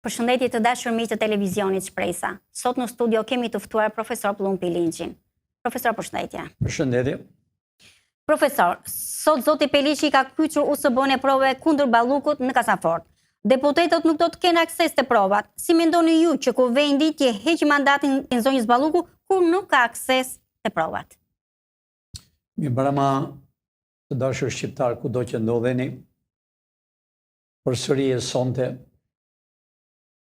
Përshëndetje të dashur miq të televizionit Shpresa. Sot në studio kemi të ftuar profesor Pllumpi Linçin. Profesor, përshëndetje. Përshëndetje. Profesor, sot zoti Peliçi ka kyçur USB-n e provave kundër Ballukut në Kasafort. Deputetët nuk do të kenë akses të provat. Si mendoni ju që kuvendi t'i heqë mandatin e zonjës Balluku kur nuk ka akses të provat? Mi brama të dashur shqiptar kudo që ndodheni, përsëri e sonte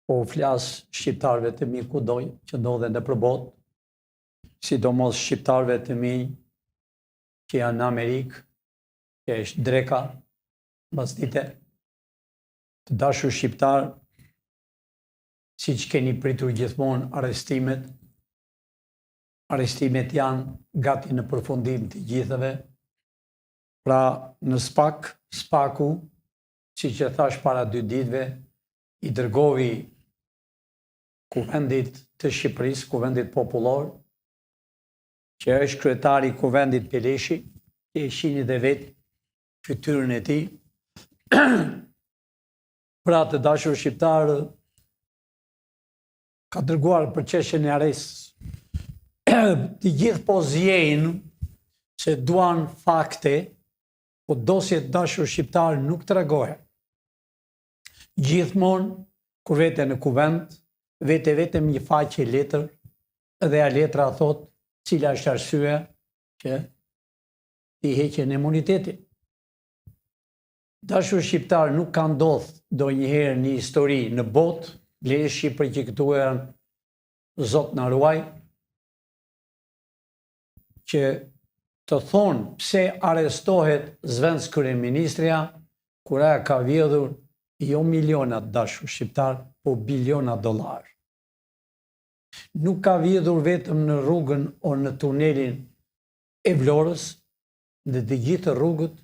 po flas shqiptarëve të mi kudo që ndodhen nëpër botë, sidomos shqiptarëve të mi që janë në Amerikë, që është dreka, mbasdite, të dashur shqiptar, siç keni pritur gjithmonë arrestimet janë gati në përfundim të gjithëve. Pra në Spaku, siç e thash para 2 ditëve, i dërgovi Kuvendit të Shqipërisë, Kuvendit Popullor, që është kryetari i Kuvendit Peliçi, që e shihni dhe vetë fytyrën e tij. Pra të dashur shqiptar, ka dërguar për çështjen e arrestës. Të gjithë po zjejnë se duan fakte, po dosjet dashur shqiptar nuk tregohen. Gjithmonë, kur vete në kuvend, vete vetëm një faqe letër, dhe a letra thot cila është arsyeja që t'i heqen imunitetin. Dashur shqiptar, nuk ka ndodhur ndonjëherë një histori në botë, leje Shqipëri që këtu janë Zot na ruaj, që të thonë pse arrestohet zvensk kryeministrja, kur ajo ka vjedhur jo miliona dashur shqiptar, po biliona dollar. Nuk ka vjedhur vetëm në rrugën o në tunelin e Vlorës, në të gjithë rrugët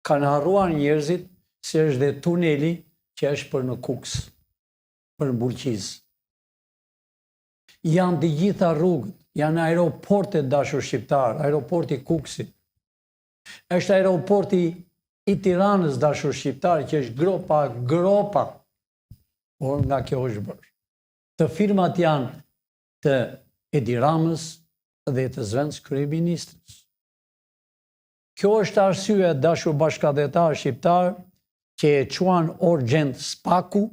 kanë harruar njerëzit se është dhe tuneli që është për në Kuks, për në Bulqiz. Janë të gjitha rrugët, janë aeroporte dashur shqiptar, aeroporti Kuksit. Është aeroporti i Tiranës dashur shqiptar, që është gropa, por nga kjo është bërë. Të firmat janë të Edi Ramës dhe të zvensk kryeministrës. Kjo është arsye dashur bashkëdhetar shqiptar që e quan urgjent Spaku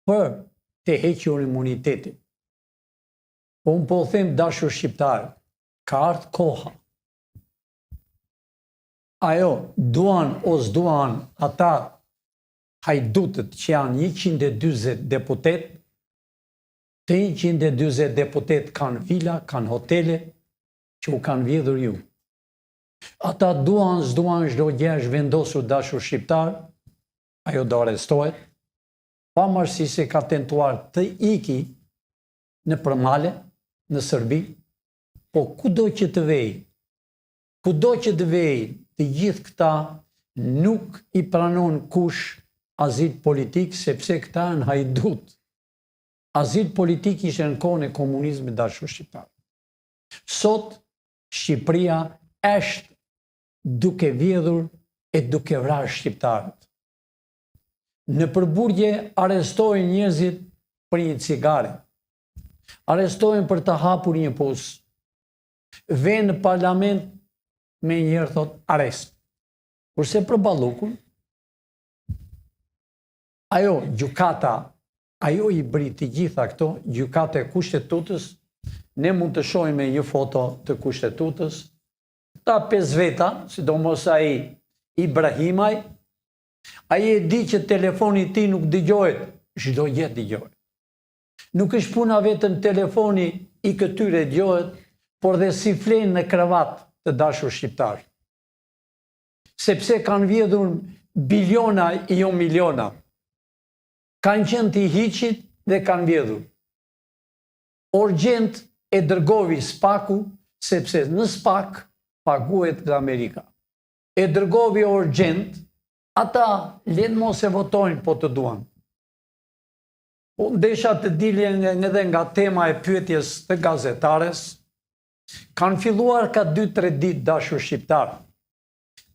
për të hequr imunitetin. Po unë po them dashur shqiptar, ka ardhur koha. Ajo, duan o s'duan ata hajdutët që janë 140 deputet, të 140 deputet kanë vila, kanë hotele, që u kanë vjedhur ju. Ata duan, s'duan, çdo gjë është vendosur dashur shqiptar, ajo do arrestohet, pavarësisht se ka tentuar të iki në përmale, në Serbi, po kudo që të vej, të gjithë këta nuk i pranon kush azil politik, sepse këta në hajdut. Azil politik ishte në kohën e komunizmit dashur shqiptar. Sot, Shqipëria është duke vjedhur e duke vrarë shqiptarët. Në përburgje arrestojnë njerëzit për një cigare. Arrestojnë për të hapur një pus. Vjen në parlament me njëherë thot arrest. Kurse për Ballukun, ajo gjykata, ajo i bëri të gjitha këto, gjykata e kushtetutës, ne mund të shohim me një foto të kushtetutës, ta 5 veta, sidomos ai Ibrahimaj, ai e di që telefoni i tij nuk dëgjohet, çdo gjë dëgjohet. Nuk është puna vetëm telefoni i këtyre dëgjohet, por dhe si flenë në kravat të dashur shqiptar. Sepse kanë vjedhur biliona, jo miliona. Kanë qenë të hiqit dhe kanë vjedhur. Urgjent e dërgovi Spaku, sepse në Spak paguhet nga Amerika. E dërgovi urgjent, ata lenë mos e votojnë po të duan. Ndesha të diljen edhe nga tema e pyetjes të gazetares, kanë filluar ka 2-3 ditë dashur shqiptar.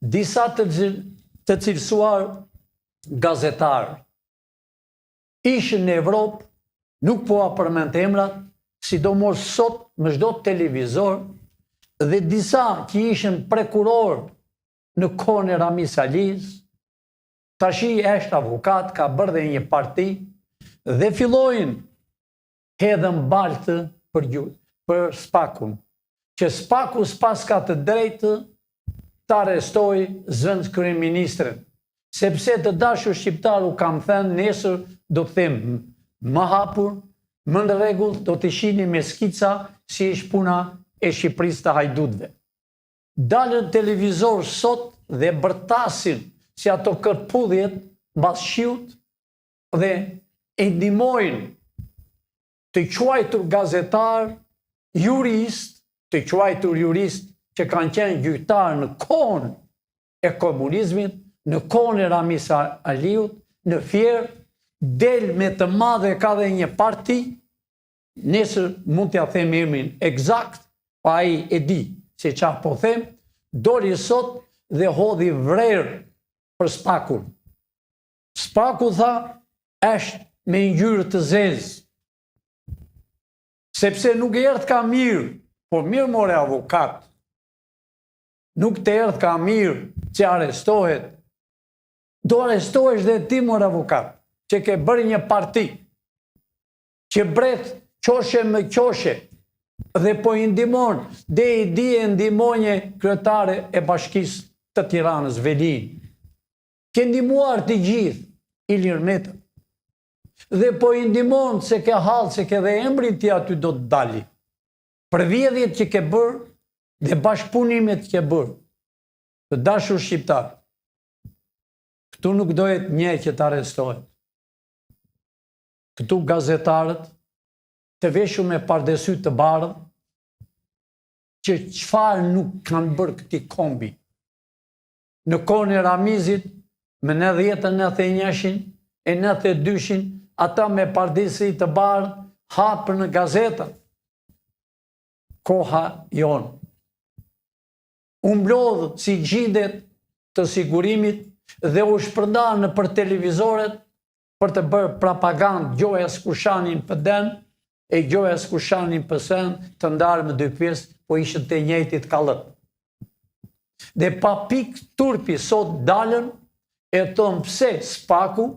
Disa të cilësuar gazetarë ishën në Evropë, nuk po a përmend emrat, sidomos sot me çdo televizor, dhe disa që ishën prokuror në kohën e Ramis Ali's, tashi është avokat, ka bërë dhe një parti, dhe fillojnë hedhën baltë për Spakun, që Spaku s'pas ka të drejtë të arrestoj zëvendës kryeministrin, sepse të dashur shqiptaru kam thënë nesër do të them më hapur, më në rregull, do të shihni me skica si është puna e Shqipërisë të hajdutëve. Dalën televizor sot dhe bërtasin si ato kërpudhjet mbas shiut dhe e ndihmojnë të quajtur gazetar, jurist, të quajtur jurist që kanë qenë gjyqtar në kohën e komunizmit, në kohën e Ramis Aliut, në Fier, del me të madhe ka dhe një parti, nesër mund t'ja them emrin eksakt, pa ai e di se çfarë po them, doli sot dhe hodhi vrerë për Spakun. Spaku tha, është me ngjyrë të zezë, sepse nuk e erdhë ka mirë, por mirë more avokat, nuk të erdhë ka mirë që arrestohet, do arrestohesh dhe ti more avokat, që ke bërë një parti, që bret qoshe me qoshe, dhe po i ndihmon, dhe i di e ndihmonje kryetare e Bashkisë të Tiranës, Velin. Ke ndihmuar të gjithë, Ilir Meta. Dhe po i ndihmon se ke hallë, se ke dhe emrin ti aty do të dali. Për vjedhjet që ke bërë dhe bashkëpunimet që ke bërë. Të dashur shqiptar, këtu nuk dohet një që të arrestohet. Këtu gazetarët të veshur me pardesy të bardhë, që çfarë nuk kanë bërë këti kombi. Në kohën e Ramizit, me 90-ën, 91-shin, e 92-shin, ata me pardesy të bardhë hapën në gazeta. Koha jonë. U mblodhë si gjidet të sigurimit dhe u shpërndarë në për televizoret për të bërë propagandë gjoja s'kushanin për den e gjoja s'kushanin për sen të ndarë me dy pjesë, po ishën të njëjtit kallët. Dhe pa pik turpi sot dalën e thonë pse Spaku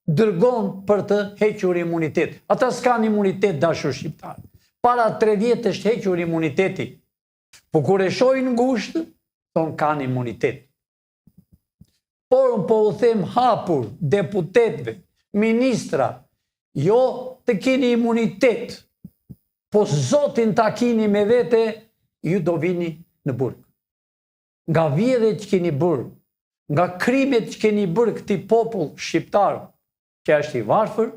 dërgon për të hequr imunitet. Ata s'kan imunitet dashur shqiptar. Para 3 vjetë është hequr imuniteti. Po kur e shojnë ngushtë, thonë kanë imunitet. Por po u them hapur deputetëve, ministra, jo të keni imunitet, po zotin ta kini me vete, ju do vini në burg. Nga vjedhjet që keni bërë, nga krimet që keni bërë këti popull shqiptar, që është i varfër,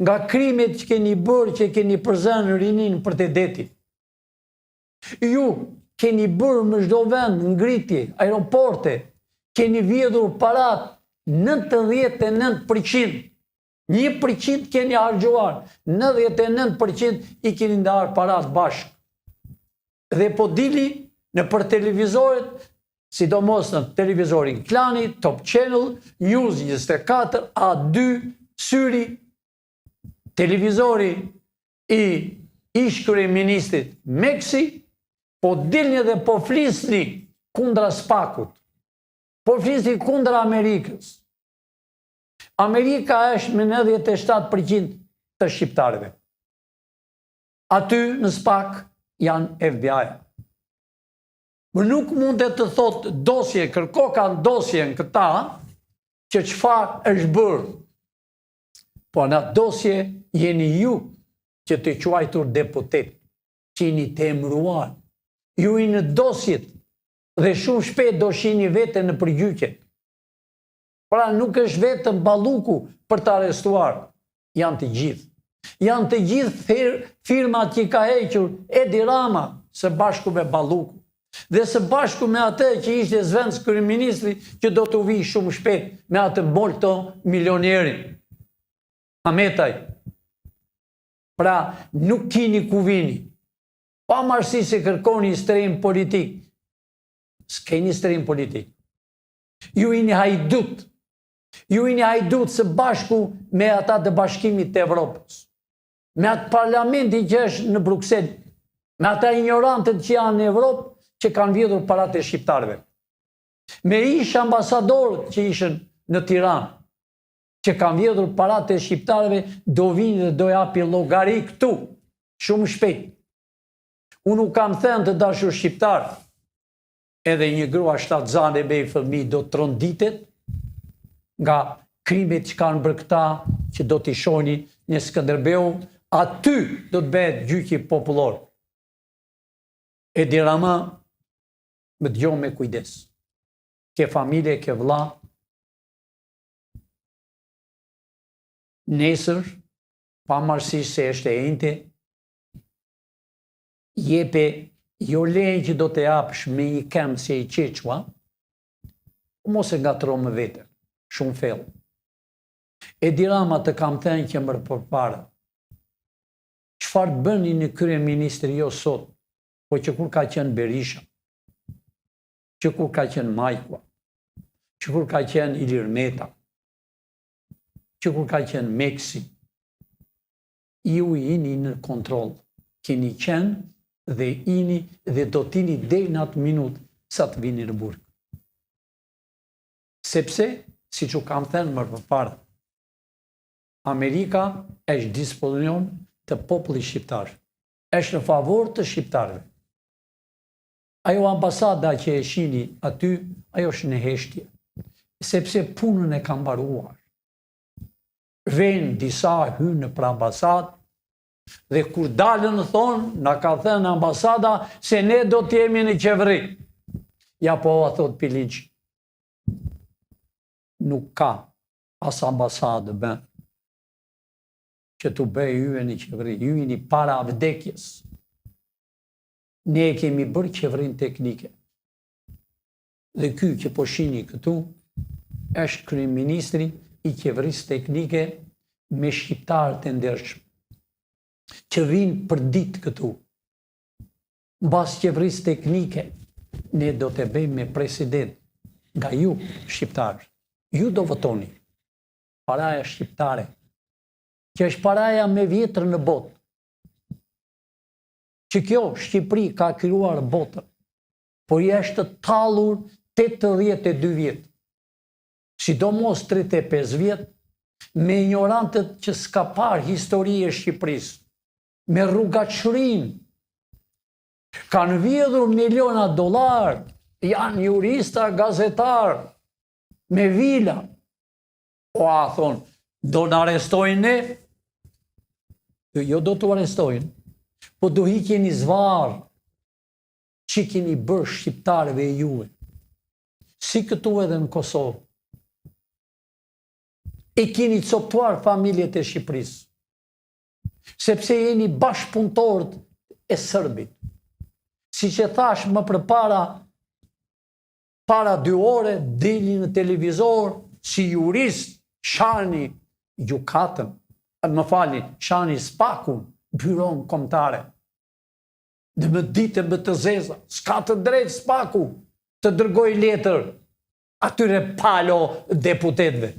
nga krimet që keni bërë që keni përzënë rinin për të detit. Ju keni bërë më çdo vend ngritje, aeroporte, keni vjedhur parat 99%, 1% keni harxuar, 99% i keni ndarë parat bashkë. Dhe po dili në për televizoret, sidomos në televizorin Klani, Top Channel, News 24, A2, Syri, televizori i ish kryeministit Meksi, po dilni dhe po flisni kundra Spakut, po flisni kundra Amerikës. Amerika është me 97% të shqiptarëve. Aty në Spak janë FBI. Më nuk mundet të thotë dosje, kërko kanë dosje në këta, që çfarë është bërë. Po në dosje jeni ju që të quajtur deputet, që jeni të emëruar. Ju i në dosjet dhe shumë shpejt do shihni vete në përgjyqje. Pra nuk është vetëm Balluku për të arrestuar, janë të gjithë. Janë të gjithë firmat që ka hequr Edi Rama së bashku me Balluku. Dhe së bashku me atë që ishte zëvendës kryeministri që do të vijë shumë shpejt me atë Bolto milionerin. Hametaj. Pra nuk kini ku vini. Pa marrësi se kërkoni stream politik. S'keni stream politik. Ju jeni hajdut. Ju jeni hajdut së bashku me ata të Bashkimit të Evropës, me atë parlamentin që është në Bruxelles, me ata ignorantët që janë në Evropë, që kanë vjedhur parat e shqiptarëve. Me ish ambasadorët që ishën në Tiranë, që kanë vjedhur parat e shqiptarëve, do vinë dhe do japi llogari këtu, shumë shpejt. Unë nuk kam thënë të dashur shqiptarë, edhe një grua shtatzane me fëmijë do të tronditet nga krimet që kanë bërë këta, që do t'i shohni në Skënderbeu, aty do të bëhet gjyqi popullor. Edi Rama, më dëgjoj me kujdes. Ke familje, ke vëlla. Nesër, pavarësisht se është e ente, jepe jo lejnë që do të japësh me një këmbë si e qequa, mos e ngatro me vete, shumë fellë. Edi Rama të kam thënë që më përpara. Çfarë bëni në kryeministri jo sot, po që kur ka qenë Berisha, që kur ka qenë Majkua, që kur ka qenë Ilir Meta, që kur ka qenë Meksi, ju jeni në kontroll, keni qenë dhe jeni dhe do t'jeni deri në atë minutë sa të vini në burg. Sepse, siç u kam thënë më përpara, Amerika është dispozicion të popullit shqiptar, është në favor të shqiptarëve. Ajo ambasada që e shihni aty, ajo është në heshtje, sepse punën e ka mbaruar. Vjen disa hynë në ambasadë, dhe kur dalën thonë, na ka thënë ambasada se ne do të jemi në qeveri. Ja po, a thot Piliçi. Nuk ka as ambasadë bën që të bëjë ju në qeveri. Ju jeni para vdekjes. Ne kemi bërë qeverinë teknike. Dhe ky që po shihni këtu është kryeministri i qeverisë teknike me shqiptarët e ndershëm, që vinë për ditë këtu. Mbas qeverisë teknike, ne do të bëjmë me president nga ju, shqiptarë. Ju do votoni. Paraja shqiptare, që është paraja me vjetër në botë. Që kjo Shqipëri ka krijuar botën, por është tallur 82 vjet. Sidomos 35 vjet, me ignorantët që s'ka parë histori e Shqipërisë, me rrugaçërinë. Kanë vjedhur miliona dollar, janë jurista, gazetar, me vila. O, a thonë, do në arrestojnë ne? Jo do të arrestojnë, po do hiqeni zvarë që keni bërë shqiptarëve e juve. Si këtu edhe në Kosovë. E keni coptuar familjet e Shqipërisë. Sepse jeni bashkëpunëtorët e Sërbit. Si që thash më përpara, para 2 ore, dili në televizor, si jurist, shani gjukatën, shani spakun, byron kombëtare. Dhe më ditë më të zeza, s'ka të drejtë spaku të dërgoj letër atyre palo deputetëve.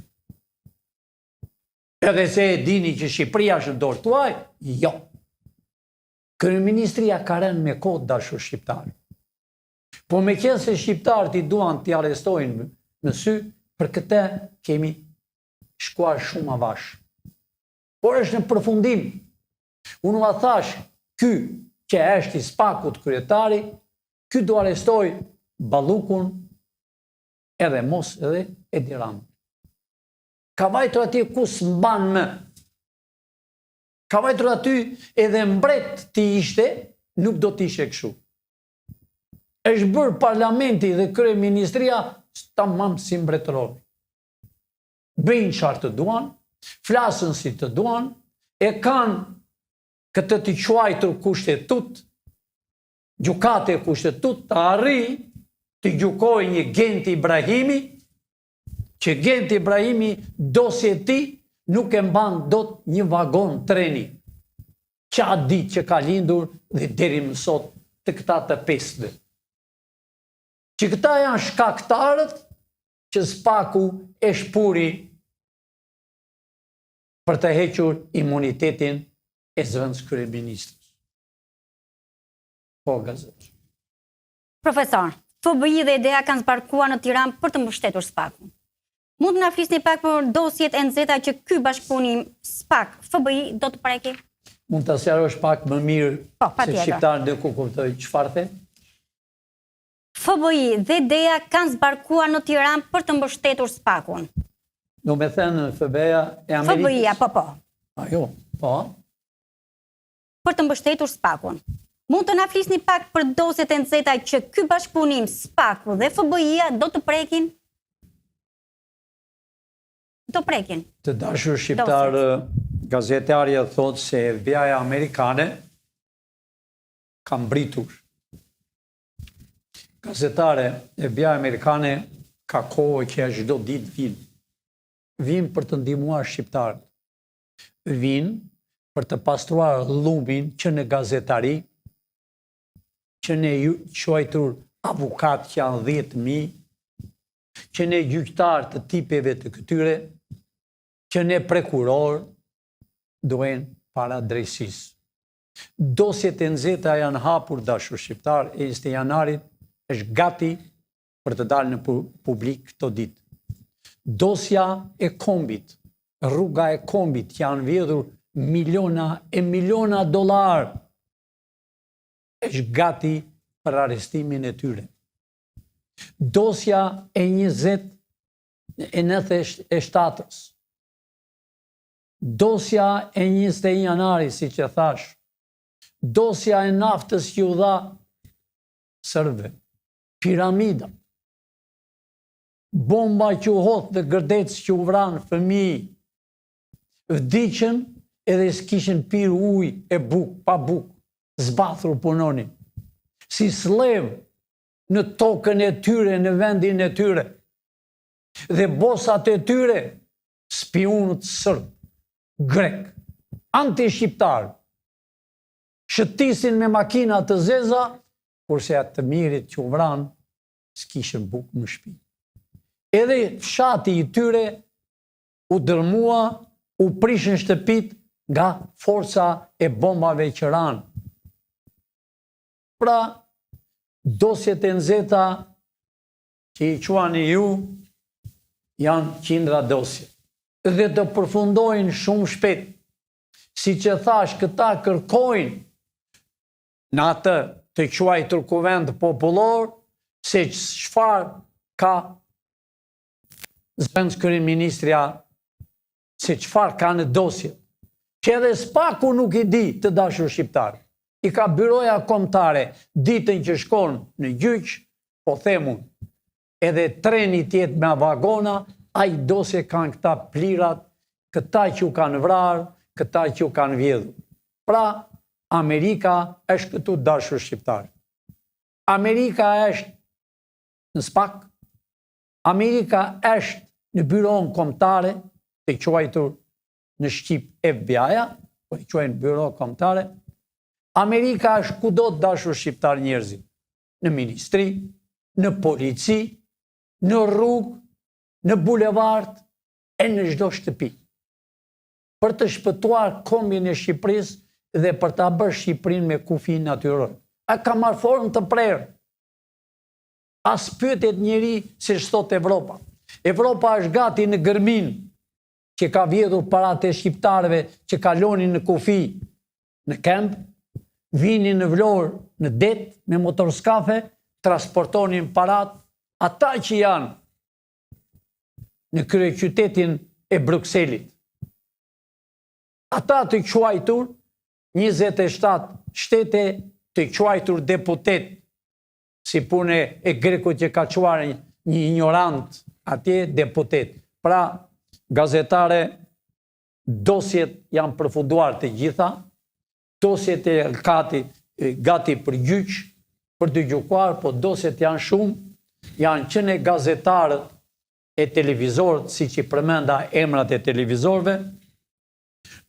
Edhe se e dini që Shqipëria është në dorë tuaj, jo. Kryeministria ka rënë me kohë dashur shqiptarë. Po me qenë se shqiptarët i duan t'i arrestojnë në sy, për këtë kemi shkuar shumë avash. Por është në përfundim. Unë ma thash, ky që është i spakut kryetari, ky do arrestoj Ballukun edhe mos edhe Edi Ramën. Ka vajtur aty ku s'mban më. Ka vajtur aty edhe mbret ti ishte, nuk do t'ishe kështu. Është bërë parlamenti dhe kryeministria tamam si mbretëror. Bëjnë çfarë të duan, flasën si të duan, e kanë këtë të quajtur kushtetut, gjukate kushtetut, të arri të gjukoj një Genti Ibrahimi, që Genti Ibrahimi dosje ti nuk e mban dot një vagon treni. Qa ditë që ka lindur dhe deri më sot të këta të 5. Që këta janë shkaktarët që SPAK-u e shpuri për të hequr imunitetin e zëvendës kryeministrës. Po, gazetë. Profesor, FBI dhe IDEA kanë zbarkuar në Tiranë për të mbështetur SPAK-un. Mund të na flisni pak për dosjet e nxehta që ky bashkëpunim SPAK-FBI do të preki? Mund të sqarosh pak më mirë se shqiptarët dhe ku kuptoj çfarë the? FBI dhe IDEA kanë zbarkuar në Tiranë për të mbështetur SPAK-un. Do me thënë FBI-a e Amerikës? FBI-a, po. Ajo, po. Për të mbështetur SPAK-un. Mund të na flisni pak për dosjet e nxehta që ky bashkëpunim SPAK-u dhe FBI-a do të prekin? Do prekin. Të dashur shqiptar, gazetarja thotë se FBI-a amerikane ka mbritur. Gazetare, FBI-a amerikane ka kohë që çdo ditë vinë. Vinë për të ndihmuar shqiptarët. Vinë për të pastruar llumin që në gazetari, që ne quajtur avokat që janë 10.000, që ne gjyqtar të tipeve të këtyre, që ne prokuror duhen para drejtësisë. Dosjet e nxehta janë hapur, dashur shqiptar, e 20 janarit është gati për të dalë në publik këto ditë. Dosja e kombit, rruga e kombit, janë vjedhur miliona e miliona dollar, është gati për arrestimin e tyre. Dosja e 97-ës, dosja e 21 janari, si që thash, dosja e naftës që u dha sërbëve, piramida, bomba që u hodh dhe gërdec që u vranë fëmijë, vdiqën edhe s'kishin pirë ujë e bukë, pa bukë, zbathur punonin. Si slev në tokën e tyre, në vendin e tyre. Dhe bosat e tyre, spionët sërbë, grek, anti-shqiptar, shëtisin me makina të zeza, kurse atë të mirit që u vranë, s'kishin bukë në shtëpi. Edhe fshati i tyre u dërmua, u prishën shtëpit nga forca e bombave që ranë. Pra, dosjet e nxehta që i quani ju, janë qindra dosje. Dhe të përfundojnë shumë shpejt. Si që thash, këta kërkojnë në atë të quajtur kuvend popullor, se çfarë ka zëvendës kryeministrja, se çfarë ka në dosje. Që edhe SPAK-u nuk i di, të dashur shqiptar. I ka byroja kombëtare ditën që shkon në gjyq, po themun, edhe treni tjetë me vagona, a i dosje kanë këta plirat, këta që u kanë vrarë, këta që u kanë vjedhur. Pra, Amerika është këtu, dashur shqiptar. Amerika është në SPAK, Amerika është në byroën kombëtare, të quajtur në Shqip FBI-a, po i quajnë byro kombëtare. Amerika është kudo, dashur shqiptar njerëzit, në ministri, në polici, në rrugë, në bulevard, e në çdo shtëpi. Për të shpëtuar kombin e Shqipërisë dhe për ta bërë Shqipërinë me kufi natyror. A ka marrë formë të prerë. As pyetet njeri se ç'thot Evropa. Evropa është gati në gërmin që ka vjedhur paratë e shqiptarëve që kalonin në kufi, në kemp, vinin në Vlorë, në det, me motorskafe, transportonin parat, ata që janë në kryeqytetin e Brukselit. Ata të quajtur, 27 shtete të quajtur deputet, si pune e Greku që ka quar një ignorant, atje deputet. Pra, gazetare, dosjet janë përfunduar të gjitha, dosjet e gati për gjyq, për të gjykuar, po dosjet janë shumë, janë që ne gazetarët e televizorët, si që përmenda emrat e televizorëve,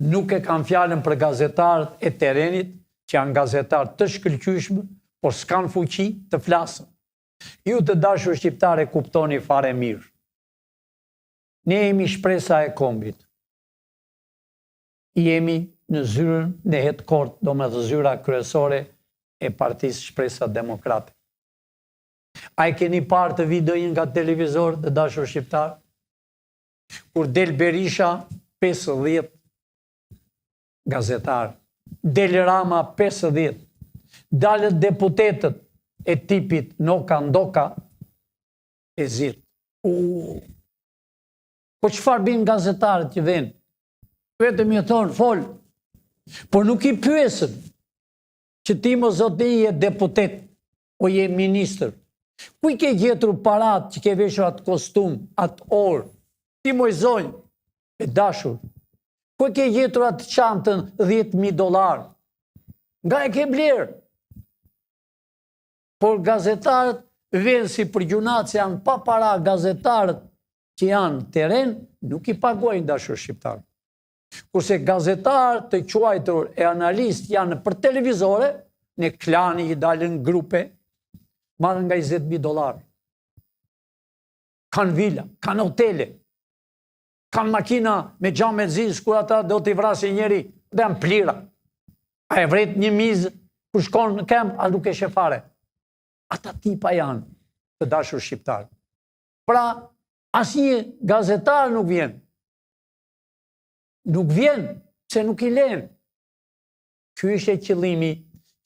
nuk e kanë fjalën për gazetarët e terenit, që janë gazetarë të shkëlqyshmë, por s'kan fuqi të flasën. Ju të dashur shqiptare kuptoni fare mirë. Ne jemi shpresa e kombit. Jemi në zyrën në headquarter, do me dhe zyra kryesore e Partisë Shpresa Demokrate. A e keni parë të videojin nga televizor të dashur shqiptar? Kur del Berisha, 50 gazetar. Del Rama, 50. Dalët deputetët e tipit Noka Ndoka e zit. Po çfarë bin gazetarët që vjen? Vetëm i thonë fol. Por nuk i pyesën që ti më zoti je deputet o je ministër. Ku i ke gjetur parat që ke veshur atë kostum, atë orë? Ti moj zonjë, e dashur. Ku i ke gjetur atë çantën $10,000? Nga e ke blerë? Por gazetarët vjen si për gjunat që janë pa para, gazetarët që janë teren, nuk i pagojnë dashur shqiptar. Kurse gazetarët të quajtur e analist janë për televizore, në klani i dalën grupe, marrën nga $20,000. Kanë vila, kanë hotele, kanë makina me xhame zis, kur ata do t'i vrasi njeri, dhe janë plira. A e vret një mizë, kur shkon në kem, a nuk e shefare. Ata tipa janë të dashur shqiptar. Pra, asnjë gazetar nuk vjen. Nuk vjen, se nuk i len. Ky ishte qëllimi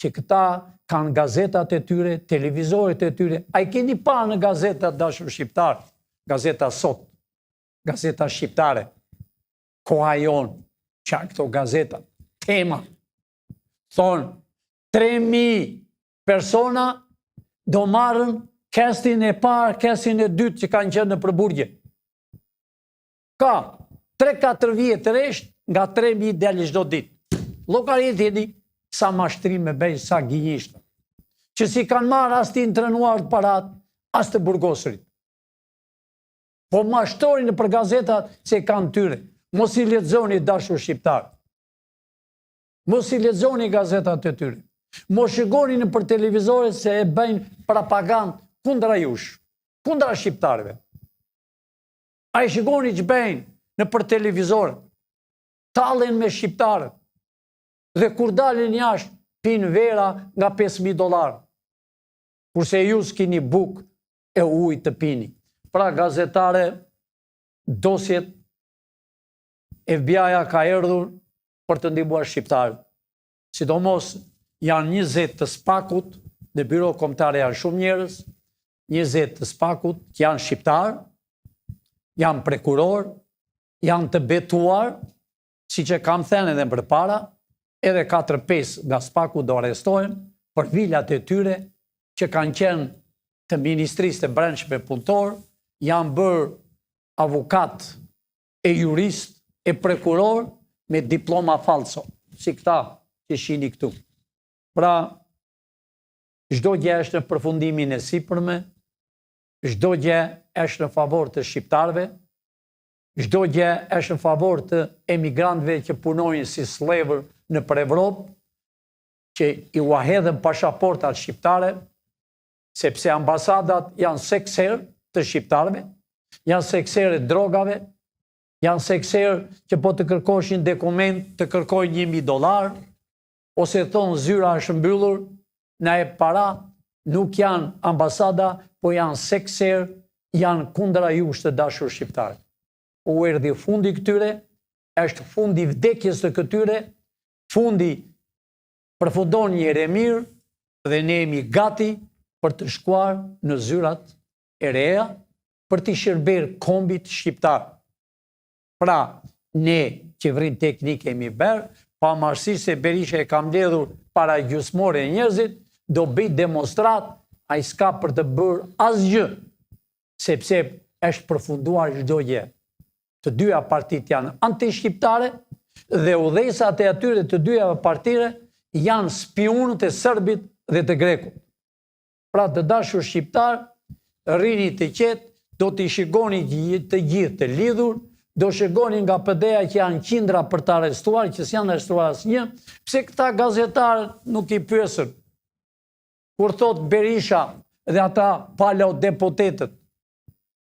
që këta kanë gazetat e tyre, televizorit e tyre. A i keni pa në gazetat dashur shqiptar? Gazeta Sot, gazeta shqiptare, Koha Jon, qa këto gazeta, tema. Thonë, 3.000 persona do marrën kestin e parë, kestin e dytë që kanë qenë në përburgje. Ka 3-4 vjetë resht, nga 3.000 deli çdo ditë. Llogarit jeni sa mashtrim me bej, sa gjinjishtë. Që si kanë marrë as të intrenuar të parat, as të burgosërit. Po mashtorin për gazetat se kanë tyre. Mos i lexoni dashur shqiptar. Mos i lexoni gazetat e tyre. Mos shikoni në për televizore se e bëjnë propagandë kundra jush, kundra shqiptarëve. A i shikoni që bëjnë në për televizore, tallen me shqiptarët, dhe kur dalin jashtë, pinë vera nga $5,000. Kurse ju s'kini buk e ujë të pini. Pra gazetare, dosjet, FBI-a ka erdhur për të ndihmuar shqiptarët. Sidomos janë 20 të spakut, në Byro Kombëtare janë shumë njerëz, 20 të spakut që janë shqiptar, janë prekuror, janë të betuar, si që kam thënë edhe përpara, edhe 4-5 nga spaku do arrestohen për vilat e tyre që kanë qenë të Ministrisë të Brendshme punëtor, janë bërë avokat e jurist e prekuror me diploma falso, si këta që shini këtu. Pra, çdo gjë është në përfundimin e sipërme, çdo gjë është në favor të shqiptarëve, çdo gjë është në favor të emigrantëve që punojnë si slavër në për Evropë, që i u hedhën pasaportat shqiptare, sepse ambasadat janë sekser të shqiptarëve, janë sekser e drogave, janë sekser që po të kërkoshin dokument të kërkojnë $1,000, ose thonë zyra është mbyllur, na e para, nuk janë ambasada, po janë sekser, janë kundra jush të dashur shqiptarë. U erdhi fundi këtyre, është fundi vdekjes të këtyre, fundi përfundon një ere mirë, dhe ne jemi gati për të shkuar në zyrat e reja, për të shërber kombit shqiptar. Pra, ne qeverin teknike jemi berë, pa marësisht se Berisha e kam ledhur para gjysmore e njerëzit, do bëj demonstrat, a i s'ka për të bërë asgjë, sepse është përfunduar çdo gjë. Të dyja partit janë anti-shqiptare, dhe udhëheqësat e atyre të dyja partire janë spionët e serbit dhe të grekut. Pra të dashur shqiptar, rrini të qetë, do t'i shikoni të gjithë të lidhur, do shikoni nga PD-ja që janë qindra për të arrestuar, që s'janë arrestuar asnjë, pse këta gazetarë nuk i pyesën. Kur thot Berisha dhe ata palo deputetët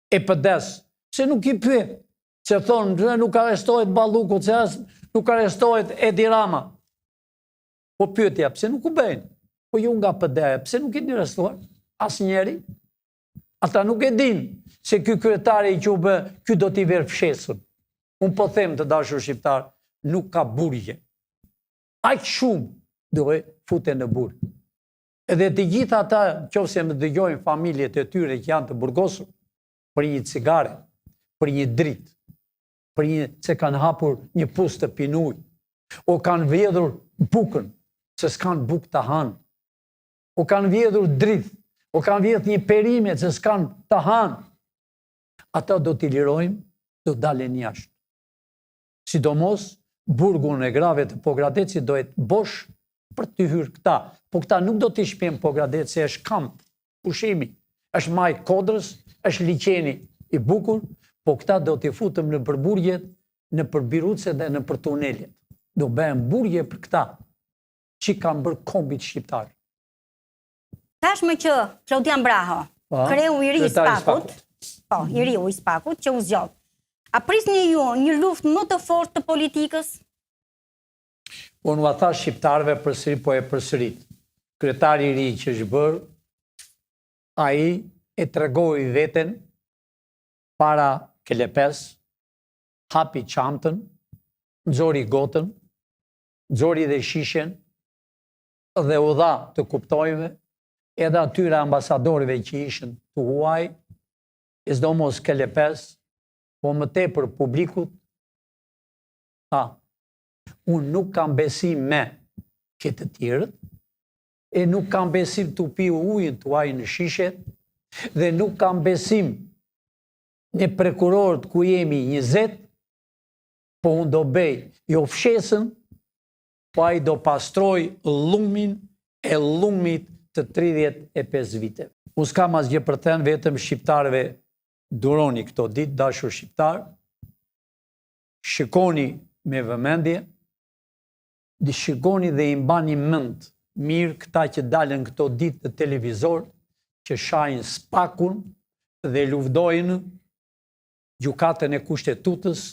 e PD-s, se nuk i pyet. që thonë nuk arrestohet Balluku, që nuk arrestohet Edi Rama. Po pyetja, pse nuk u bëjnë? Po ju nga PD-ja, pse nuk keni arrestuar? Asnjëri? Ata nuk e din se ky kryetari i QB, ky do t'i verë fshesën. Unë po them të dashur shqiptar, nuk ka burgje. Aq shumë do e futen në burg. Edhe të gjitha ata, nëse më dëgjojnë familjet e tyre që janë të burgosur, për një cigare, për një dritë, për një se kanë hapur një pus të pinuj, o kanë vjedhur bukën, se s'kanë bukë të hanë, o kanë vjedhur dritë, o kanë vjedhur një perime, se s'kanë të hanë, ata do t'i lirojmë, do dalen jashtë. Sidomos, burgun e grave të Pogradecit do e të bosh për të hyrë këta. Po këta nuk do t'i shpjem Pogradec, se është kamp, pushimi, është maj Kodrës, është liqeni i bukur, po këta do t'i futëm në përburgjet, në përbiruce dhe në për tuneljet. Do bëhem burgje për këta, që kanë bërë kombit shqiptar. Tashmë që Klaudian Braho, kreu i ri i Spakut, i riu i Spakut, që u zgjodh. A prisni ju një luftë më të fortë të politikës? Unë va tha shqiptarëve përsëri, po e përsërit. Kryetari i ri që është bërë, ai e tregoi veten para Kelepes, hapi çantën, nxori gotën, nxori dhe shishen dhe u dha të kuptojve edhe atyre ambasadorëve që ishin të huaj, sidomos Kelepes, po më tepër publikut, unë nuk kam besim me këtë tjerët, e nuk kam besim të piu ujën të uaj në shishet, dhe nuk kam besim në prokurorët ku jemi 20, po unë do bej jo fshesën, po ai do pastroj lumin e lumit të 35 vite. Unë s'kam asgjë për të thënë, vetëm shqiptarëve duroni këto ditë, dashur shqiptar, shikoni me vëmendje, shikoni dhe i mbani mend mirë këta që dalën këto ditë në televizor, që shajnë Spakun dhe luftojnë gjykatën e Kushtetutës,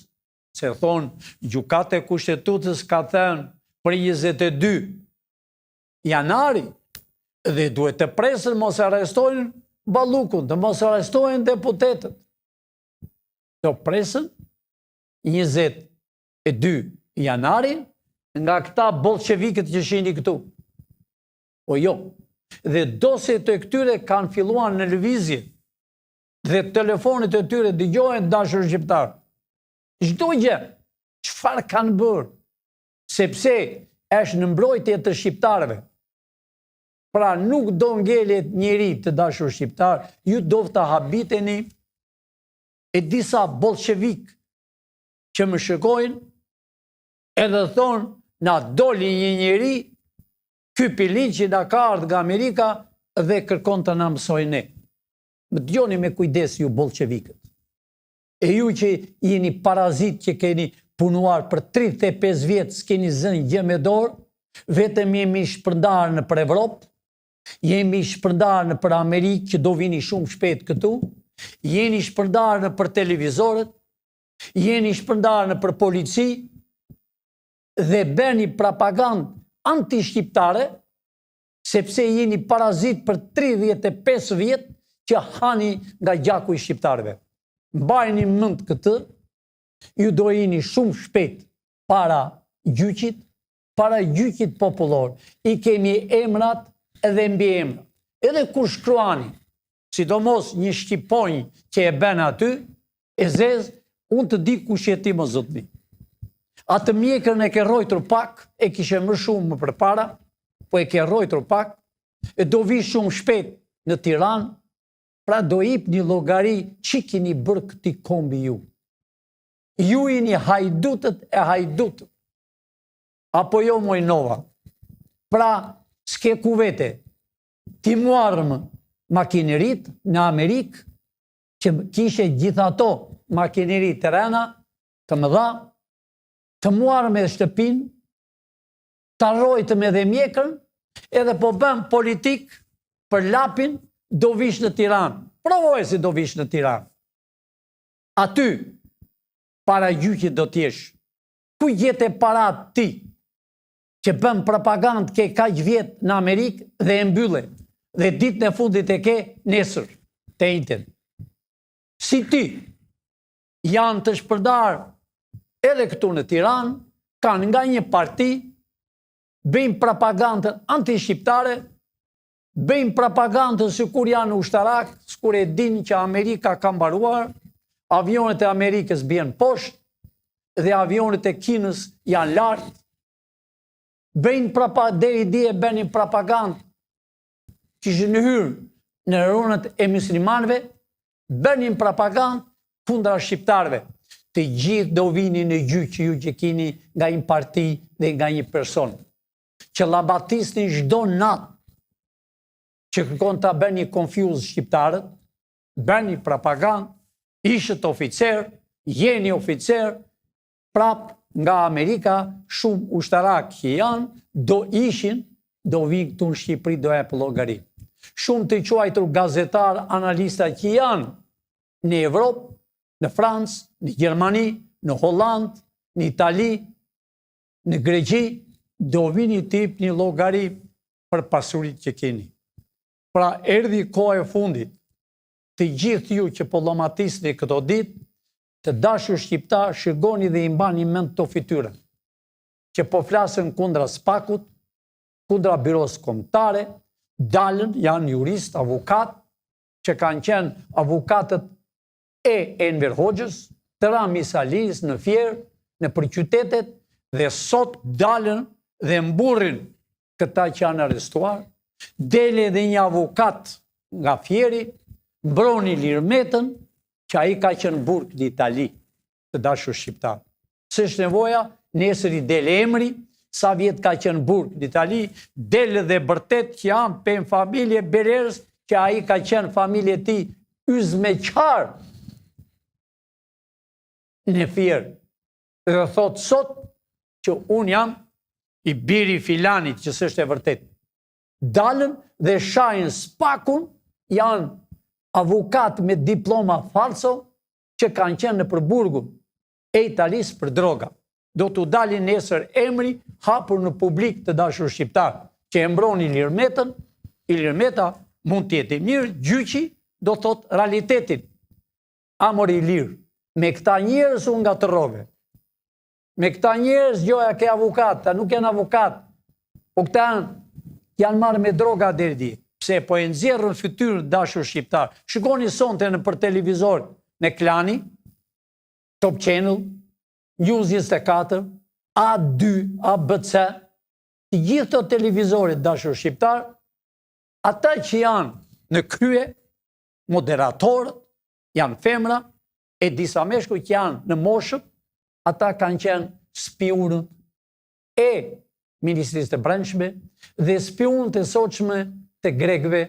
se thonë gjykata e Kushtetutës ka thënë për 22 janari dhe duhet të presën mos arrestojnë Ballukun, të mos arrestojnë deputetët. Do presën 22 janari nga këta bolshevikët që shini këtu. O jo, dhe doset e këtyre kanë filluar në lëvizje dhe telefonit e tyre dëgjohen dashur shqiptar. Çdo gjë, çfarë kanë bërë, sepse është në mbrojtje të shqiptarëve. Pra nuk do ngelet njeri të dashur shqiptar, ju do të habiteni e disa bolshevik që më shikojnë edhe thonë na doli një njeri, ky pilin që na ka ardhur nga Amerika dhe kërkon të na mësojë ne. Më dëgjoni me kujdes ju bolshevikët. E ju që jeni parazit që keni punuar për 35 vjetë, s'keni zënë gjë me dorë, vetëm jemi shpërndarë në për Evropë, jemi shpërndarë në për Amerikë që do vini shumë shpejt këtu, jeni shpërndarë në për televizorët, jeni shpërndarë në për polici dhe bëni propagandë anti-shqiptare, sepse jeni parazit për 35 vjetë që hani nga gjaku i shqiptarëve. Mbajni mend këtë, ju do jeni shumë shpejt para gjyqit popullor. I kemi emrat edhe mbi emrat. Edhe kur shkruani, sidomos një shqiponj që e ben aty, e zez, unë të di kush je ti më zotni. Atë mjekën e ke rojtur pak, e kishe më shumë më përpara, po e ke rojtur pak, e do vi shumë shpejt në Tiranë, pra do ip një llogari që keni bërë këti kombi ju. Ju jeni hajdutët e hajdutët. Apo jo Mojnova. Pra, s'ke ku vete. Ti muarëm makinerit në Amerikë, që kishe gjithato makinerit të rena, të mëdha, të muarëm edhe shtëpin, të arrojtëm edhe mjekën, edhe po bëm politik për lapin, do vish në Tiranë. Provoj si do vish në Tiranë. Aty, para gjyqit do t'jesh? Ku jete para ti që bën propagandë ke kaq vjet në Amerikë dhe e mbylle dhe ditën e fundit e ke nesër te internet? Si ti janë të shpërdar edhe këtu në Tiranë, kanë nga një parti, bëjmë propagandën anti-shqiptare, bëjmë propagandën si kur janë ushtarak, si kur e din që Amerika ka mbaruar, avionet e Amerikës bjen poshtë dhe avionet e Kinës janë lartë. Bëjnë deri dje bënin propagandë që ishë në hyrë në rrugët e muslimanëve, bënin propagandë kundra shqiptarëve. Të gjithë do vini në gjyq që ju që kini nga një parti dhe nga një person. Që labatisni çdo natë që kërkon ta bëni konfuz shqiptarët, bëni propagandë, ishët oficer, jeni oficer, prap nga Amerika, shumë ushtarak që janë, do ishin, do vinë këtu në Shqipëri, do e për llogari. Shumë të quajtur gazetar, analista që janë në Evropë, në Francë, në Gjermani, në Hollandë, në Itali, në Greqi, do vini tip një llogari për pasurit që keni. Pra erdhi koha e fundit, të gjithë ju që po llomatisni këto ditë, të dashur shqiptar, shikoni dhe i mbani mend të fytyrën, që po flasën kundra SPAK-ut, kundra Biros Kombëtare, dalën, janë jurist, avokat, që kanë qenë avokatët e Enver Hoxhës, të Rami Salis, në Fier, në përqytetet, dhe sot dalën dhe mburrin këta që janë arrestuar, dele dhe një avokat nga Fieri, mbroni Lirmetën, që a i ka qenë burg në Itali, të dashur shqiptar. Së është nevoja, nesër i dele emri, sa vjet ka qenë burg në Itali, dele dhe bërtet që janë për familje Berers, që a i ka qenë familje ti yzmeqar në Fier. Dhe thot sot që unë jam i biri filanit, që së është e vërtet. Dalën dhe shajnë SPAK-un, janë avokat me diploma falso që kanë qenë në përburgun e Italis për droga. Do t'u dalin nesër emri hapur në publik të dashur shqiptar, që e mbroni Lirmetën, i Lirmeta mund t'jeti mirë, gjyqi do thot realitetin. Amor i lirë, me këta njerëz unë nga të rove. Me këta njerëz gjoja ke avokat, ta nuk janë avokat, po këta janë marrë me droga deri di. Pse po e nxjerrën fytyrën dashur shqiptar. Shikoni sonte në për televizor në Klani, Top Channel, News 24, A2, ABC, të gjithë të televizorit dashur shqiptar, ata që janë në krye, moderatorët, janë femra, e disa meshkuj që janë në moshët, ata kanë qenë spionët e Ministrisë të Brendshme dhe spionët e sotshme të Grekëve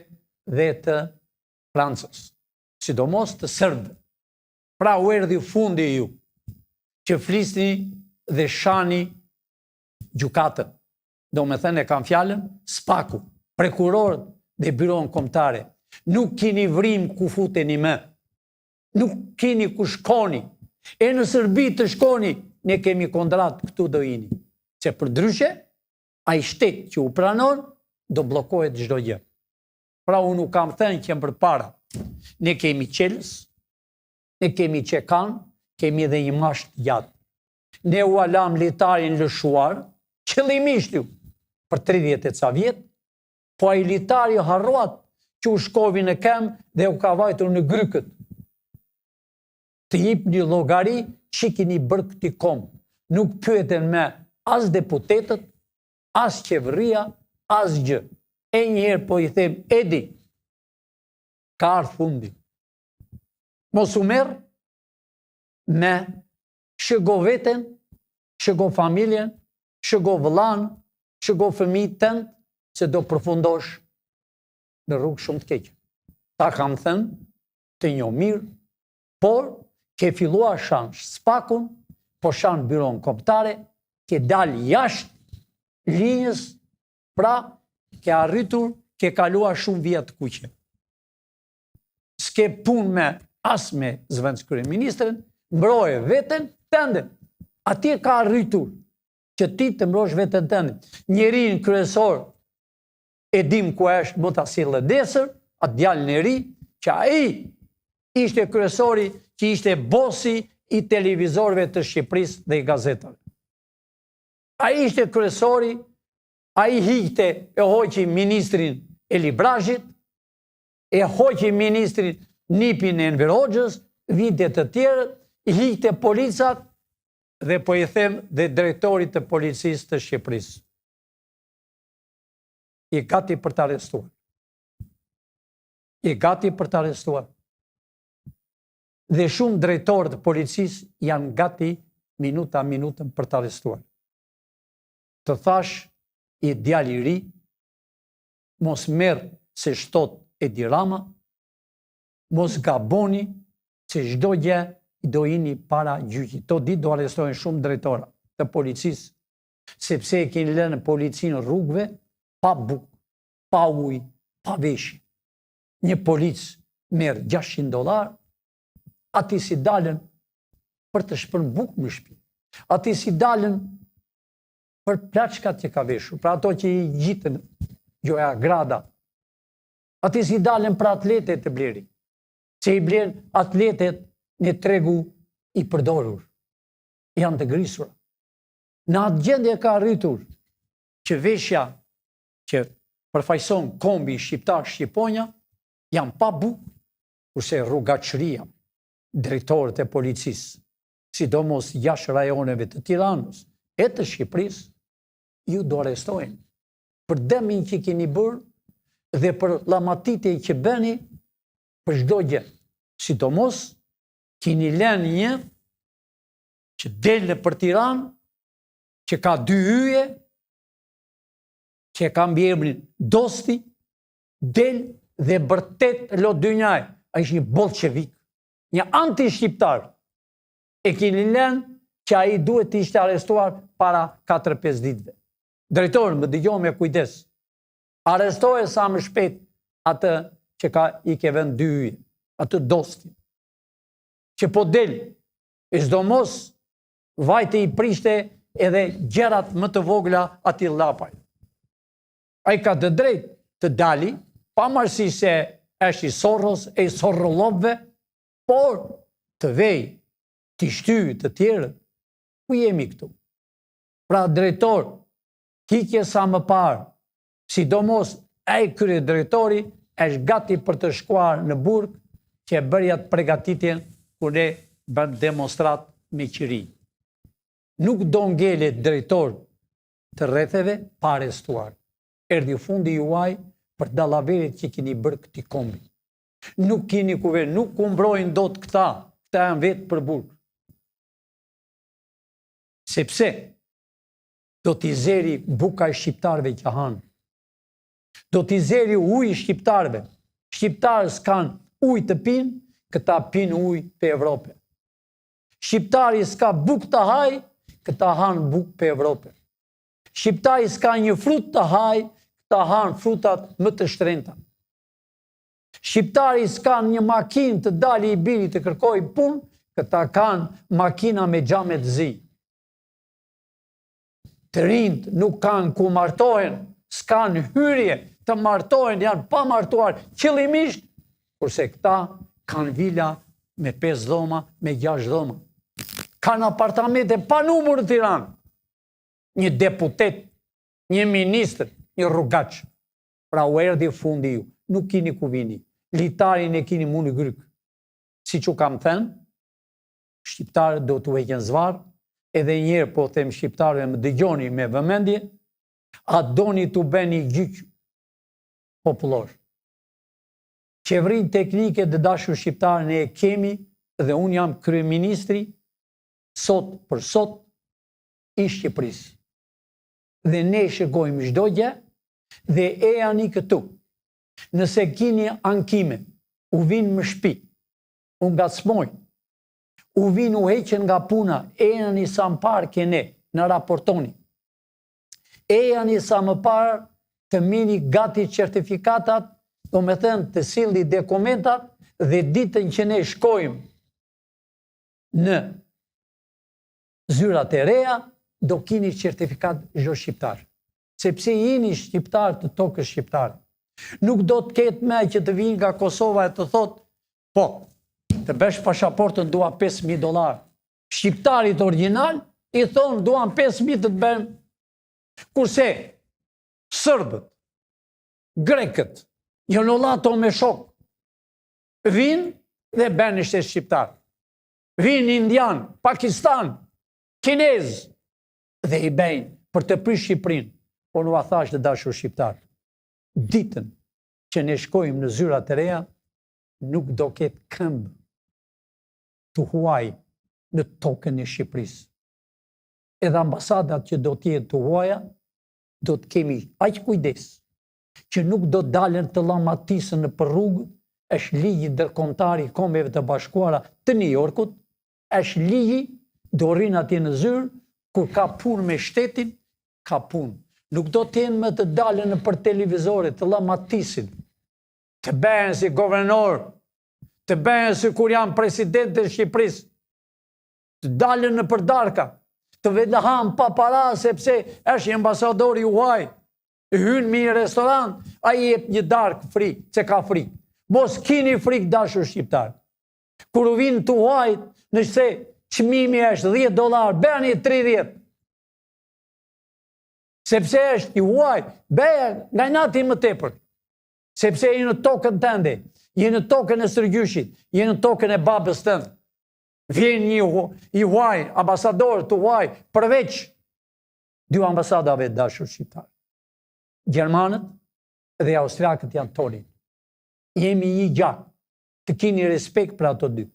dhe të Francës, sidomos të Serbëve. Pra u erdhi fundi ju, që flisni dhe shani gjykatën. Do me thënë e kam fjalën, SPAK-u, prokurorët dhe Biron Kombëtare. Nuk keni vrim ku futeni më. Nuk keni ku shkoni. E në Serbi të shkoni, ne kemi kontrat këtu do jini. Që për ndryshe, ai shtet që u pranon, do blokohet çdo gjë. Pra unë nuk kam thënë që përpara. Ne kemi qelës, ne kemi qekan, kemi edhe një masht gjatë. Ne u alam litarin lëshuar, qëllimisht ju, për 30 e ca vjet, po ai litari harruat që u shkovi në kem dhe u ka vajtur në grykët. Të jip një llogari që keni bërë këti kom. Nuk pyeten me as deputetët, as qeveria, as gjë. E njëherë po i them, edi, ka ardhur fundi. Mos u merr me shëgo veten, shëgo familjen, shëgo vëllan, shëgo fëmijët tënd, se do përfundosh në rrugë shumë të keqe. Ta kam thënë, të njoh mirë, por ke filluar shanë SPAK-un, po shanë Biron Kombëtare, ke dalë jashtë linjës, pra ke arritur, ke kaluar shumë vjet kuqe. S'ke punë me as me zëvendës kryeministrin, mbroje veten tënde. Atje ka rritur që ti të mbrosh vetën tënde. Njerin kryesor e dim ku është, më ta sjellë desër, atë djalin e ri, që ai ishte kryesori, që ishte bosi i televizorëve të Shqipërisë dhe i gazetave. Ai ishte kryesori, ai hiqte e hoqi ministrin Eli Brazhit, e hoqi ministrin Nipin e Enver Hoxhës, vinte të tjerët, i hiqte policat dhe po i them dhe drejtorit të policisë të Shqipërisë. I gati për të arrestuar. I gati për të arrestuar. Dhe shumë drejtorë të policisë janë gati minutën për të arrestuar. Të thash, i djali ri, mos merr se shtot Edi Rama, mos gaboni se çdo gjë do jini para gjyqit. To ditë do arrestojnë shumë drejtora të policisë, sepse e keni lënë policinë rrugëve pa bukë, pa ujë, pa veshje. Një polic merr $600, ati si dalën për të shpërnë bukë në shtëpi. Ati si dalën për plaçkat që ka veshur, për ato që i gjitën Gjoja Grada. Ati si dalën për atletet të bleri, që i blen atletet në tregu i përdorur. Janë të grisura. Në atë gjendje ka arritur që veshja që përfaqëson kombi shqiptar Shqiponja janë pa bukë, kurse rrugaçëria, drejtorët e policisë, sidomos jashtë rajoneve të Tiranës e të Shqipërisë, ju do arrestojnë për dëmin që keni bërë dhe për llamatit që bëni për çdo gjë. Sidomos keni lënë një që del për Tiranë, që ka 2 hyje, që ka mbi emrin Dosti, del dhe bërtet lo dynjaj. Ai është një bolshevik, një anti-shqiptar. E keni lënë që ai duhet të ishte arrestuar para 4-5 ditëve. Drejtori, më dëgjoj me kujdes. Arrestoje sa më shpejt atë që i ke vënë 2 hyje, atë Dosti. Që po del, e sidomos vajte i prishte edhe gjërat më të vogla atij llapaj. Ai ka të drejtë të dali, pavarësisht se është i Sorros e i Sorrollovëve, por të vej, të shtyjë të tjerët, ku jemi këtu? Pra drejtor, hiqje sa më parë, sidomos ai krye drejtori është gati për të shkuar në burg që e bërja të përgatitjen kur ne bën demonstrat me qiri. Nuk do ngelet drejtor të rretheve pa arrestuar. Erdhi fundi juaj për dallaverit që keni bërë këtij kombi. Nuk keni kuvend, nuk kumbrojnë dot këta janë vetë për burg. Sepse do t'i zeri buka e shqiptarëve që hanë. Do t'i zeri ujë shqiptarëve. Shqiptarët s'kan ujë të pinë, këta pinë ujë për Evropë. Shqiptari s'ka bukë të haj, këta hanë bukë për Evropë. Shqiptari s'ka një frut të haj, këta hanë frutat më të shtrenjta. Shqiptari s'ka një makinë të dali i biri të kërkoj punë, këta kanë makina me xhame të zi. Të rinjt nuk kanë ku martohen, s'kan hyrje të martohen, janë pa martuar qëllimisht, kurse këta kanë vila me 5 dhoma, me 6 dhoma. Kanë apartamente pa numër në Tiranë. Një deputet, një ministër, një rrugaç. Pra u erdhi fundi ju, nuk kini ku vini. Litarin e kini mu në gryk. Si që kam thënë, shqiptarët do të heqen zvarë, edhe njerë po them shqiptarëve më dëgjoni me vëmendje, a doni të bëni gjyq popullor. Qeverinë teknike dhe dashur shqiptarë ne e kemi dhe unë jam kryeministri sot për sot i Shqipërisë. Dhe ne shëgojmë çdo gjë dhe e janë këtu. Nëse kini ankime, u vinë më shtëpi, u ngacmojnë, u vinë u heqen nga puna, e janë i sa më parë kene në raportoni. E janë i sa më parë të mini gati certifikatat, do me thënë të silli dokumentat dhe ditën që ne shkojmë në zyrat e reja, do kini certifikat çdo shqiptar. Sepse jeni shqiptar të tokës shqiptare. Nuk do të ketë me që të vinë nga Kosova e të thotë, po, të bësh pasaportën dua $5.000. Shqiptarit original i thonë duan 5.000 të bëjmë. Kurse sërbët, grekët, jonolato me shok, vinë dhe bënë ishte shqiptar. Vinë indian, Pakistan, kinez, dhe i bëjnë për të prish Shqipërinë. Po në thash të dashur shqiptar, ditën që ne shkojmë në zyrat e reja, nuk do ketë këmbë të huaj në tokën e Shqipërisë. Edhe ambasadat që do t'jenë të huaja, do të kemi aq kujdes që nuk do dalen të llamatisën në për rrugë, është ligji ndërkombëtar i Kombeve të Bashkuara të New Yorkut, është ligji do rrinë atje në zyrë, kur ka punë me shtetin, ka punë. Nuk do t'jenë më të dalen në për televizore, të llamatisën, të bëhen si guvernor, të bëhen si kur janë president të Shqipërisë, të dalen në për darka, të vedëhan pa para, sepse është një ambasador i huaj, hynë mi një restoran, a i jep një darkë fri, që ka fri. Mos kini frik dashur shqiptar. Kur u vinë të huaj, nëse çmimi është $10, bëni 30. Sepse është i huaj, bëja nga nati më tepër. Sepse je në tokën tënde, je në tokën e sërgjyshit, je në tokën e babës tënde. Vjen një i huaj, ambasador të huaj, përveç dy ambasadave dashur shqiptar. Gjermanët dhe austriakët janë toni. Jemi një gjatë, të kini respekt për ato dy.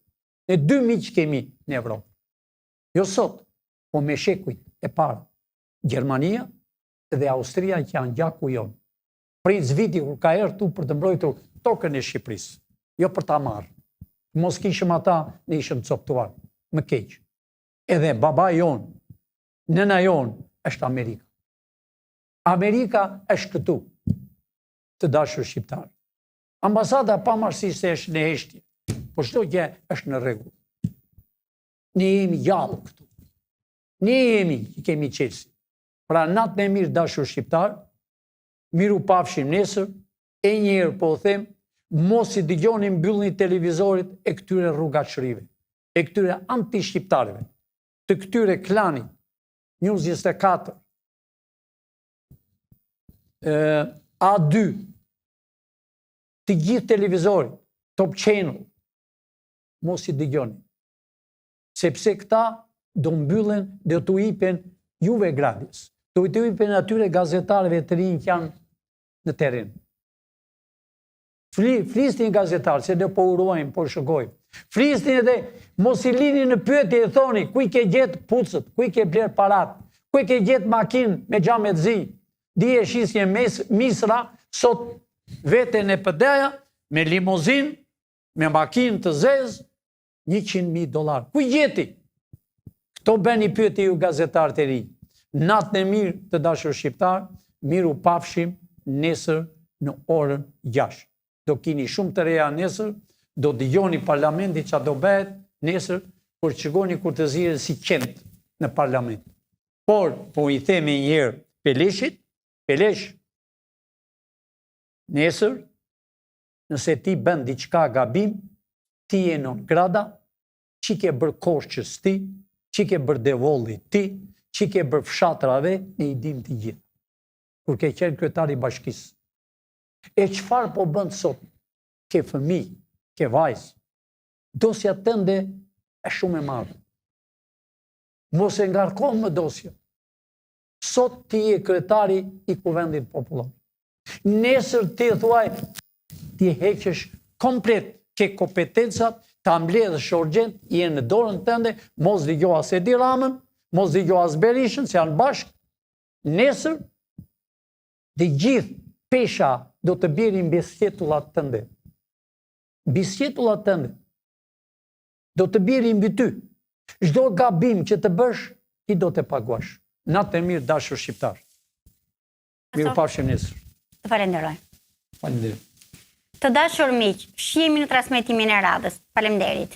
Ne dy miq kemi në Evropë. Jo sot, po me shekujt e para. Gjermania dhe Austria që janë gjaku jonë. Princ Viti kur ka erdhur tu për të mbrojtur tokën e Shqipërisë, jo për ta marrë. Mos kishëm ata, ne ishëm coptuar, më keq. Edhe baba jonë, nëna jonë, është Amerika. Amerika është këtu, të dashur shqiptar. Ambasada pavarësisht se është në heshtje, por çdo gjë është në rregull. Ne jemi gjallë këtu. Ne jemi që kemi qelsi. Pra natën e mirë dashur shqiptar, miru pafshim nesër, e njëherë po o them, mos i dëgjoni mbyllni televizorit e këtyre rrugatshërive, e këtyre anti-shqiptarëve, të këtyre klanit, News 24, A2, të gjithë televizorit, Top Channel, mos i dëgjoni. Sepse këta do mbyllen dhe të hipen juve gradis, do të hipen atyre gazetarëve të rinj që janë në terren. Flisni gazetarë, se dhe po uruajmë, po shëgojmë. Flisni edhe, mos i lini në pyetje e thoni, ku i ke gjetë pucët, ku i ke bler parat, ku i ke gjetë makinë me xhamet zi, dije shisje misra, sot vete në pëdeja, me limozin, me makinë të zezë, $100.000. Ku i gjeti? Këto bëni pyetje ju gazetarë të ri. Natën e mirë të dashur shqiptar, miru pafshim nesër në orën 6. Do kini shumë të reja nesër, do dëgjoni parlamenti që do bëhet nesër, kur qëgoni kur të zire si qentë në parlament. Por, po i themi njërë Peleshit, Pelesh, nesër, nëse ti bën diçka gabim, ti je non grada, që ke bërë koshqës ti, që ke bërë devolli ti, që ke bërë fshatrave, ne i dim të gjithë. Kur ke qenë kryetari i bashkisë. E çfarë po bën sot? Ke fëmijë, ke vajzë. Dosja tënde është shumë e madhe. Mos e ngarkon më dosja. Sot ti je kryetari i Kuvendit Popullor. Nesër ti thuaj, ti heqesh komplet, ke kompetencat, ta mbledhësh urgjent, je në dorën tënde, mos dëgjo as Edi Ramën, mos dëgjo as Berishën, se janë bashkë. Nesër, dhe gjithë pesha do të bjerin bisjetullat tënde. Bisjetullat tënde do të bjerin mbi ty. Çdo gabim që të bësh, ti do të paguash. Natë e mirë dashur shqiptar. Mirupafshim nesër. Të falenderoj. Faleminderit. Të dashur miq, shihemi në transmetimin e radhës. Faleminderit.